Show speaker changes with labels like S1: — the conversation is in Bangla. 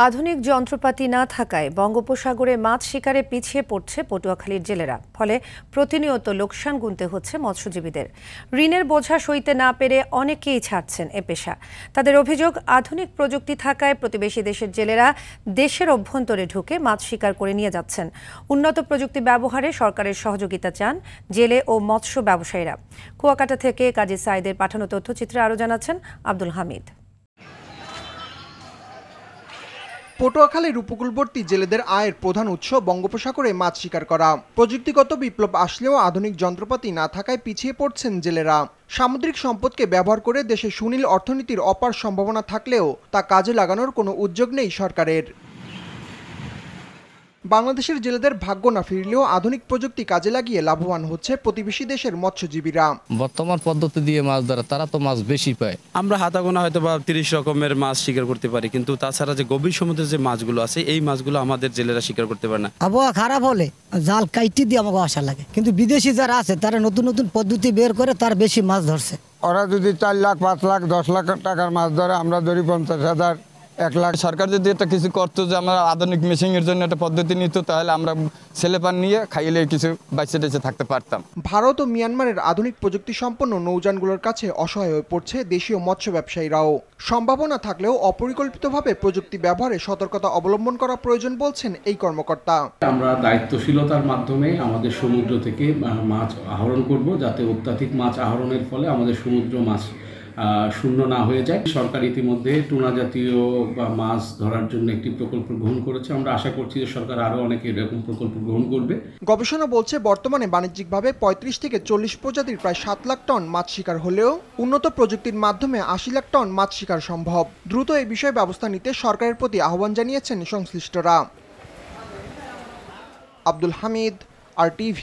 S1: আধুনিক যন্ত্রপাতি না থাকায় বঙ্গোপসাগরে মাছ শিকারে পিছিয়ে পড়ছে পটুয়াখালীর জেলেরা। ফলে প্রতিনিয়ত লোকসান গুনতে হচ্ছে মৎস্যজীবীদের। ঋণের বোঝা সইতে না পেরে অনেকেই ছাড়ছেন এ পেশা। তাদের অভিযোগ, আধুনিক প্রযুক্তি থাকায় প্রতিবেশী দেশের জেলেরা দেশের অভ্যন্তরে ঢুকে মাছ শিকার করে নিয়ে যাচ্ছেন। উন্নত প্রযুক্তি ব্যবহারে সরকারের সহযোগিতা চান জেলে ও মৎস্য ব্যবসায়ীরা। কুয়াকাটা থেকে কাজী সাইদের পাঠানো তথ্যচিত্রে আরও জানাচ্ছেন আব্দুল হামিদ।
S2: পটুয়াখালীর উপকূলবর্তী জেলেদের আয়ের প্রধান উৎস বঙ্গোপসাগরে মাছ শিকার করা। প্রযুক্তিগত বিপ্লব আসলেও আধুনিক যন্ত্রপাতি না থাকায় পিছিয়ে পড়ছেন জেলেরা। সামুদ্রিক সম্পদকে ব্যবহার করে দেশে সুনীল অর্থনীতির অপার সম্ভাবনা থাকলেও তা কাজে লাগানোর কোনো উদ্যোগ নেই সরকারের। বাংলাদেশের জেলেদের ভাগ্য না ফিরলেও আধুনিক প্রযুক্তি কাজে লাগিয়ে লাভবান হচ্ছে প্রতিবেশী দেশের মৎস্যজীবীরা।
S3: বর্তমান পদ্ধতি দিয়ে মাছ ধরা, তারা তো মাছ বেশি পায়।
S4: আমরা হাতাগোনা হয়তো বা 30 রকমের মাছ শিকার করতে পারি, কিন্তু তাছাড়া যে গভীর সমুদ্রে যে মাছগুলো আছে এই মাছগুলো আমাদের জেলেরা শিকার করতে পারে না।
S5: আবহাওয়া খারাপ হলে জাল কাইটি দিয়ে আমাকে আসা লাগে, কিন্তু বিদেশি যারা আছে তারা নতুন নতুন পদ্ধতি বের করে তার বেশি মাছ ধরছে।
S6: ওরা যদি 4 লাখ 5 লাখ 10 লাখ টাকার মাছ ধরে, আমরা ধরি 50,000 1 লাখ।
S7: সরকার যদি এটা কিছু করতো, যে আমরা আধুনিক মেশিনের জন্য একটা পদ্ধতি নিত, তাহলে আমরা ছেলেপান নিয়ে খাইলে কিছু বাইচে টেচে থাকতে পারতাম।
S2: ভারত ও মিয়ানমারের আধুনিক প্রযুক্তি সম্পন্ন নৌযানগুলোর কাছে অসহায় হয়ে পড়ছে দেশীয় মৎস্য ব্যবসায়ীরাও। সম্ভাবনা থাকলেও অপরিকল্পিতভাবে প্রযুক্তি ব্যবহারে সতর্কতা অবলম্বন করা প্রয়োজন বলছেন এই কর্মকর্তা।
S8: আমরা দায়িত্বশীলতার মাধ্যমে আমাদের সমুদ্র থেকে মাছ আহরণ করব, যাতে অত্যাধিক মাছ আহরণের ফলে আমাদের সমুদ্র মাছ শূন্য না হয়ে যায়। সরকার ইতিমধ্যে টুনা জাতীয় মাছ ধরার জন্য একটি প্রকল্প গ্রহণ করেছে। আমরা আশা করছি যে সরকার আরও অনেক এরকম প্রকল্প গ্রহণ করবে।
S2: গবেষণা বলছে বর্তমানে বাণিজ্যিকভাবে 35 থেকে 40 প্রজাতির প্রায় 7 লাখ টন মাছ শিকার হলেও উন্নত প্রযুক্তির মাধ্যমে 80 লাখ টন মাছ শিকার সম্ভব। দ্রুত এই বিষয়ে ব্যবস্থা নিতে সরকারের প্রতি আহ্বান জানিয়েছেন সংশ্লিষ্টরা। আব্দুল হামিদ, RTV।